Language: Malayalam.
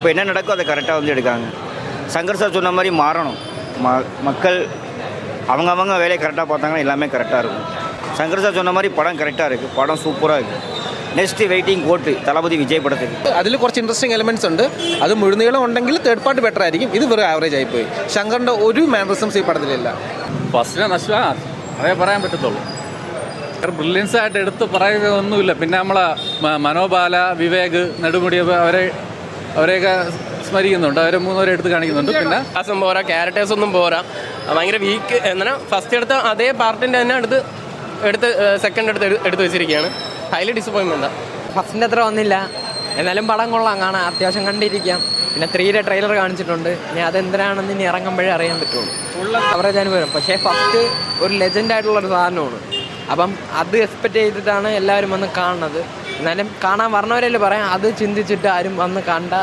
இப்போ என்ன நடக்கோ அதை கரெக்டாக வந்து எடுக்காங்க. சங்கர் சார் சொன்ன மாதிரி மாறணும். மக்கள் அவங்க வேலையை கரெக்டாக பார்த்தாங்கன்னா எல்லாமே கரெக்டாக இருக்கும். சங்கர் சார் சொன்ன மாதிரி படம் கரெக்டாக இருக்குது, படம் சூப்பராக இருக்குது. Next waiting vote Thalapathy Vijay പടത്തിന്. അതിൽ കുറച്ച് ഇൻട്രസ്റ്റിംഗ് എലമെന്റ്സ് ഉണ്ട്. അത് മുഴുനീളം ഉണ്ടെങ്കിൽ തേർഡ് പാർട്ട് ബെറ്റർ ആയിരിക്കും. ഇത് വെറും ആവറേജ് ആയിപ്പോയി. ശങ്കറിൻ്റെ ഒരു മാനറിസംസ് ഈ പടത്തിലില്ല. ഫസ്റ്റിനെ നഷ്ടമാണ് അതേ പറയാൻ പറ്റത്തുള്ളൂ. ബ്രില്യൻസ് ആയിട്ട് എടുത്ത് പറയുക ഒന്നുമില്ല. പിന്നെ നമ്മളെ മനോബാല, വിവേക്, നെടുമുടി അവരെയൊക്കെ സ്മരിക്കുന്നുണ്ട്. അവരെ മൂന്നുപേരെ എടുത്ത് കാണിക്കുന്നുണ്ട്. പിന്നെ ആ സംഭവം പോരാ, ക്യാരക്ടേഴ്സ് ഒന്നും പോരാ, ഭയങ്കര വീക്ക്. എന്നാൽ ഫസ്റ്റ് എടുത്ത അതേ പാർട്ടിൻ്റെ തന്നെ എടുത്ത് സെക്കൻഡ് എടുത്ത് വെച്ചിരിക്കുകയാണ്. ഹൈലി ഡിസപ്പോയിൻമെൻറ്റാണ്. ഫസ്റ്റിൻ്റെ അത്ര വന്നില്ല, എന്നാലും പടം കൊള്ളാം, കാണാം, അത്യാവശ്യം കണ്ടിരിക്കാം. പിന്നെ 3യുടെ ട്രെയിലർ കാണിച്ചിട്ടുണ്ട്. ഇനി അതെന്തിനാണെന്ന് ഇനി ഇറങ്ങുമ്പോഴേ അറിയാൻ പറ്റുള്ളൂ. ഫുൾ അവറേജ് അനുഭവം. പക്ഷേ ഫസ്റ്റ് ഒരു ലെജൻഡായിട്ടുള്ളൊരു സാധനമാണ്. അപ്പം അത് എക്സ്പെക്റ്റ് ചെയ്തിട്ടാണ് എല്ലാവരും വന്ന് കാണുന്നത്. എന്നാലും കാണാൻ പറഞ്ഞവരല്ലേ പറയാം, അത് ചിന്തിച്ചിട്ട് ആരും വന്ന് കണ്ട